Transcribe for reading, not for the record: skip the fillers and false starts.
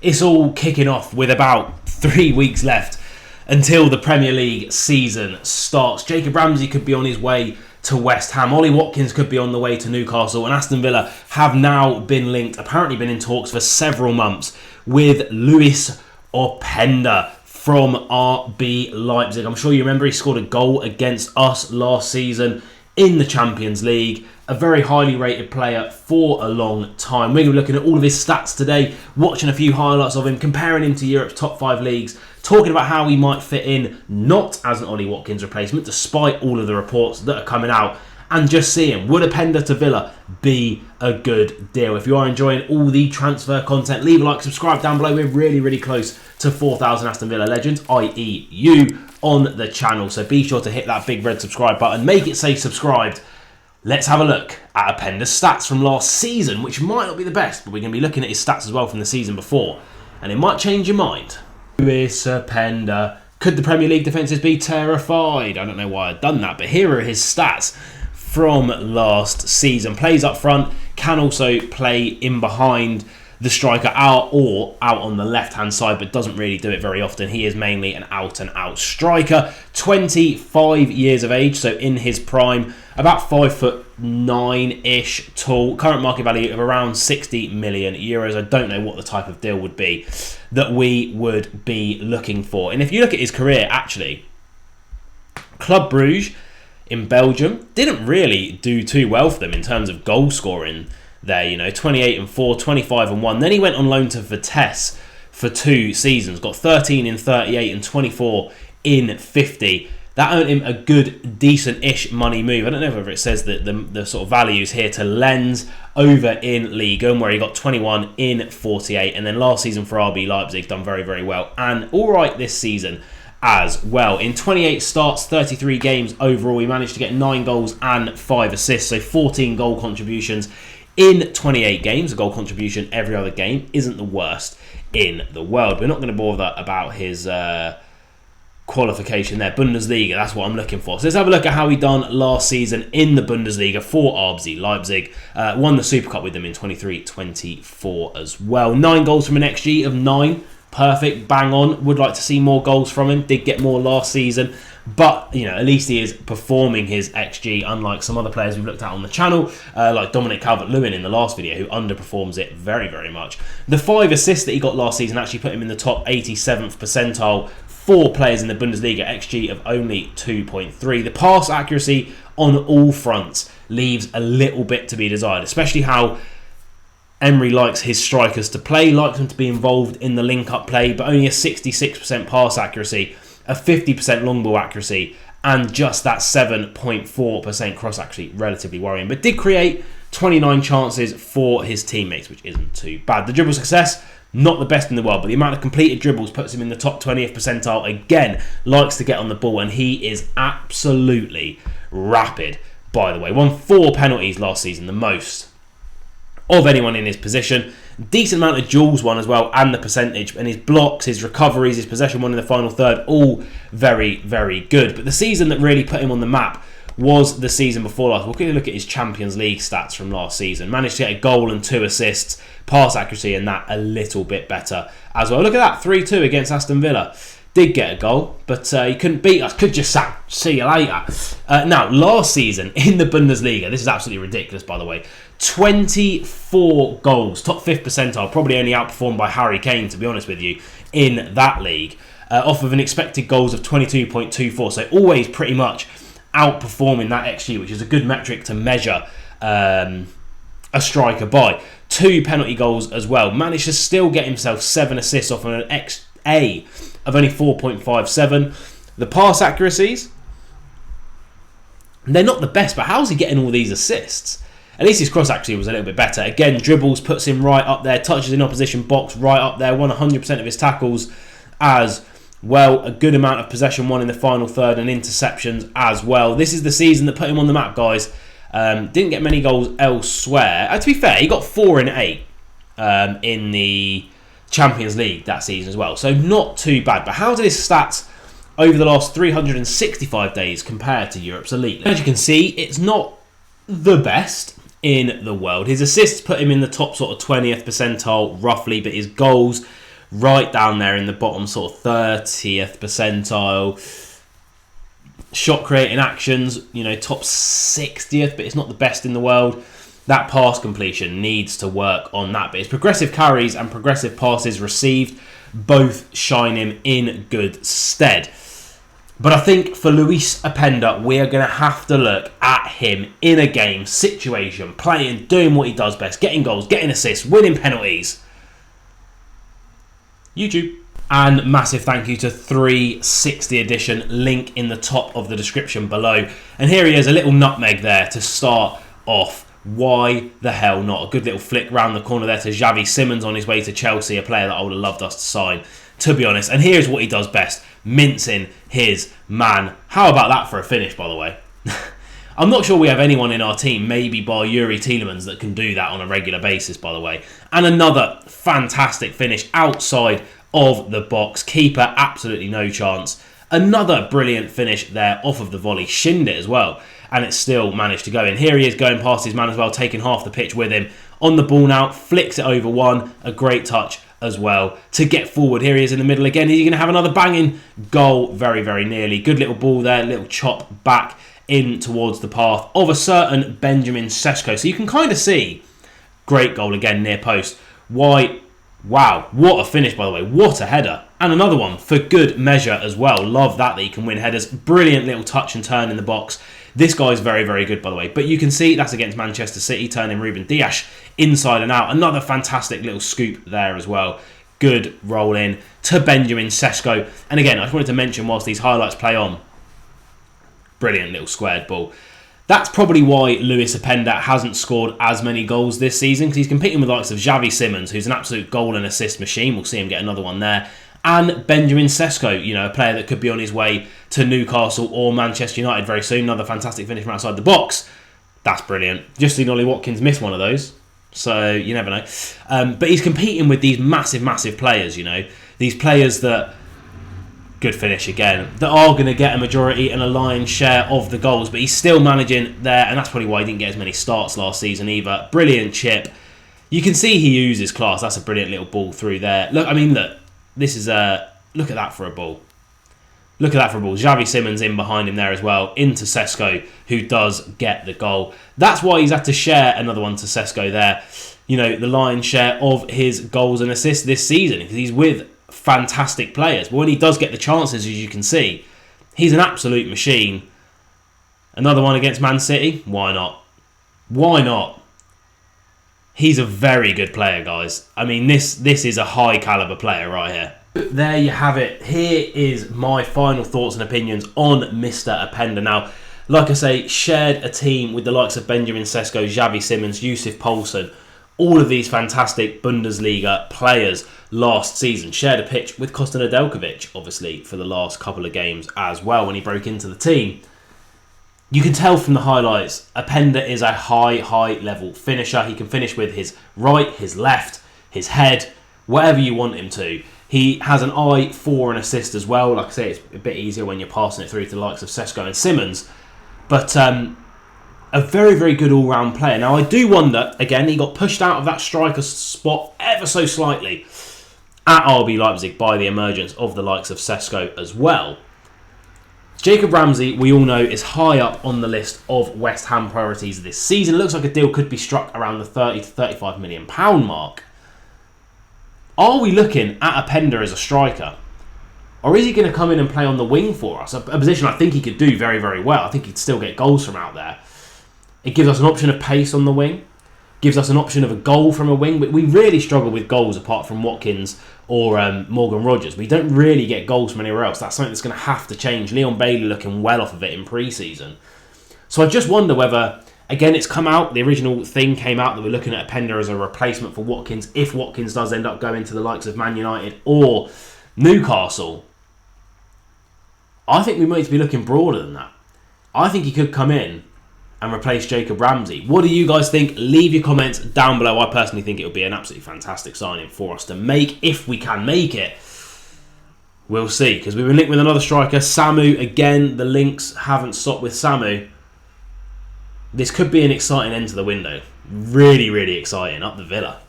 It's all kicking off with about 3 weeks left until the Premier League season starts. Jacob Ramsey could be on his way to West Ham. Ollie Watkins could be on the way to Newcastle. And Aston Villa have now been linked, apparently been in talks for several months, with Lois Openda from RB Leipzig. I'm sure you remember he scored a goal against us last season in the Champions League. A very highly rated player for a long time. We're going to be looking at all of his stats today, watching a few highlights of him, comparing him to Europe's top 5 leagues, talking about how he might fit in not as an Ollie Watkins replacement, despite all of the reports that are coming out, and just seeing, would Openda to Villa be a good deal? If you are enjoying all the transfer content, leave a like, subscribe down below. We're really close to 4,000 Aston Villa legends, i.e. you, on the channel. So be sure to hit that big red subscribe button. Make it say subscribed. Let's have a look at Openda's stats from last season, which might not be the best, but we're going to be looking at his stats as well from the season before, and it might change your mind. Lois Openda. Could the Premier League defences be terrified? I don't know why I've done that, but here are his stats from last season. Plays up front, can also play in behind the striker out on the left-hand side, but doesn't really do it very often. He is mainly an out-and-out striker. 25 years of age, so in his prime, about 5'9" tall. Current market value of around 60 million euros. I don't know what the type of deal would be that we would be looking for. And if you look at his career, actually, Club Bruges in Belgium didn't really do too well for them in terms of goal scoring there, 28-4, 25-1. Then he went on loan to Vitesse for 2 seasons, got 13 in 38 and 24 in 50. That earned him a good, decent-ish money move. I don't know whether it says that the sort of values here to Lens over in Ligue 1, where he got 21 in 48. And then last season for RB Leipzig, done very well. And all right this season as well. In 28 starts, 33 games overall, he managed to get 9 goals and 5 assists, so 14 goal contributions in 28 games. A goal contribution every other game isn't the worst in the world. We're not going to bother about his qualification there. Bundesliga, that's what I'm looking for. So let's have a look at how he done last season in the Bundesliga for RB Leipzig. Won the Super Cup with them in 23-24 as well. 9 goals from an XG of 9. Perfect, bang on. Would like to see more goals from him. Did get more last season, but at least he is performing his XG, unlike some other players we've looked at on the channel, like Dominic Calvert-Lewin in the last video, who underperforms it very much. The 5 assists that he got last season actually put him in the top 87th percentile for players in the Bundesliga, XG of only 2.3. The pass accuracy on all fronts leaves a little bit to be desired, especially how Emery likes his strikers to play, likes them to be involved in the link-up play, but only a 66% pass accuracy, a 50% long ball accuracy, and just that 7.4% cross accuracy. Relatively worrying, but did create 29 chances for his teammates, which isn't too bad. The dribble success, not the best in the world, but the amount of completed dribbles puts him in the top 20th percentile. Again, likes to get on the ball, and he is absolutely rapid, by the way. Won 4 penalties last season, the most of anyone in his position. Decent amount of duels won as well, and the percentage, and his blocks, his recoveries, his possession won in the final third, all very good. But the season that really put him on the map was the season before last. We'll quickly look at his Champions League stats from last season. Managed to get a goal and 2 assists, pass accuracy and that a little bit better as well. Look at that, 3-2 against Aston Villa. Did get a goal, but he couldn't beat us. Could just sack. See you later. Now, last season in the Bundesliga, this is absolutely ridiculous, by the way. 24 goals, top 5th percentile, probably only outperformed by Harry Kane, to be honest with you, in that league. Off of an expected goals of 22.24, so always pretty much outperforming that XG, which is a good metric to measure a striker by. 2 penalty goals as well. Managed to still get himself 7 assists off an XA of only 4.57. The pass accuracies, they're not the best, but how's he getting all these assists? At least his cross accuracy was a little bit better. Again, dribbles puts him right up there. Touches in opposition box right up there. Won 100% of his tackles as well. A good amount of possession won in the final third and interceptions as well. This is the season that put him on the map, guys. Didn't get many goals elsewhere. To be fair, he got 4 in 8 in the Champions League that season as well. So not too bad. But how did his stats over the last 365 days compare to Europe's elite? As you can see, it's not the best in the world. His assists put him in the top sort of 20th percentile roughly, but his goals right down there in the bottom sort of 30th percentile. Shot creating actions, top 60th, but it's not the best in the world. That pass completion needs to work on that. But his progressive carries and progressive passes received both shine him in good stead. But I think for Lois Openda, we are going to have to look at him in a game situation, playing, doing what he does best, getting goals, getting assists, winning penalties. YouTube. And massive thank you to 360 edition, link in the top of the description below. And here he is, a little nutmeg there to start off. Why the hell not? A good little flick round the corner there to Xavi Simons on his way to Chelsea, a player that I would have loved us to sign, to be honest. And here's what he does best, mincing his man. How about that for a finish, by the way? I'm not sure we have anyone in our team, maybe bar Yuri Tielemans, that can do that on a regular basis, by the way. And another fantastic finish outside of the box. Keeper, absolutely no chance. Another brilliant finish there off of the volley. Shinned it as well, and it still managed to go in. Here he is going past his man as well, taking half the pitch with him. On the ball now, flicks it over one. A great touch as well to get forward. Here he is in the middle again. He's going to have another banging goal very, very nearly. Good little ball there, little chop back in towards the path of a certain Benjamin Sesko. So you can kind of see, great goal again, near post. Why? Wow, what a finish, by the way. What a header. And another one for good measure as well. Love that he can win headers. Brilliant little touch and turn in the box. This guy is very, very good, by the way. But you can see that's against Manchester City, turning Ruben Dias inside and out. Another fantastic little scoop there as well. Good roll in to Benjamin Sesko. And again, I just wanted to mention whilst these highlights play on, brilliant little squared ball. That's probably why Lois Openda hasn't scored as many goals this season, because he's competing with the likes of Xavi Simons, who's an absolute goal and assist machine. We'll see him get another one there. And Benjamin Sesko, a player that could be on his way to Newcastle or Manchester United very soon. Another fantastic finish from outside the box. That's brilliant. Just seen Ollie Watkins miss one of those, so you never know. But he's competing with these massive, massive players, These players that... Good finish again. That are going to get a majority and a lion's share of the goals, but he's still managing there, and that's probably why he didn't get as many starts last season either. Brilliant chip. You can see he uses class. That's a brilliant little ball through there. Look, this is a... Look at that for a ball. Look at that for a ball. Xavi Simons in behind him there as well, into Sesko, who does get the goal. That's why he's had to share another one to Sesko there. The lion's share of his goals and assists this season, because he's with fantastic players. But when he does get the chances, as you can see, he's an absolute machine. Another one against Man City. Why not? Why not? He's a very good player, guys. This is a high caliber player right here. There you have it. Here is my final thoughts and opinions on Mr. Openda. Now, like I say, shared a team with the likes of Benjamin Sesko, Xavi Simons, Yusuf Poulsen, all of these fantastic Bundesliga players last season. Shared a pitch with Kosta Nedeljkovic, obviously, for the last couple of games as well when he broke into the team. You can tell from the highlights, Openda is a high level finisher. He can finish with his right, his left, his head, whatever you want him to. He has an eye for an assist as well. Like I say, it's a bit easier when you're passing it through to the likes of Sesko and Simons. But a very, very good all-round player. Now, I do wonder, again, he got pushed out of that striker spot ever so slightly at RB Leipzig by the emergence of the likes of Sesko as well. Jacob Ramsey, we all know, is high up on the list of West Ham priorities this season. It looks like a deal could be struck around the 30 to 35 million pound mark. Are we looking at Openda as a striker? Or is he going to come in and play on the wing for us? A position I think he could do very, very well. I think he'd still get goals from out there. It gives us an option of pace on the wing. Gives us an option of a goal from a wing. We really struggle with goals apart from Watkins or Morgan Rogers. We don't really get goals from anywhere else. That's something that's going to have to change. Leon Bailey looking well off of it in pre-season. So I just wonder whether, again, it's come out, the original thing came out that we're looking at Openda as a replacement for Watkins if Watkins does end up going to the likes of Man United or Newcastle. I think we might be looking broader than that. I think he could come in and replace Jacob Ramsey. What do you guys think? Leave your comments down below. I personally think it would be an absolutely fantastic signing for us to make, if we can make it. We'll see, because we've been linked with another striker, Samu. Again, the links haven't stopped with Samu. This could be an exciting end to the window. Really, really exciting. Up the Villa.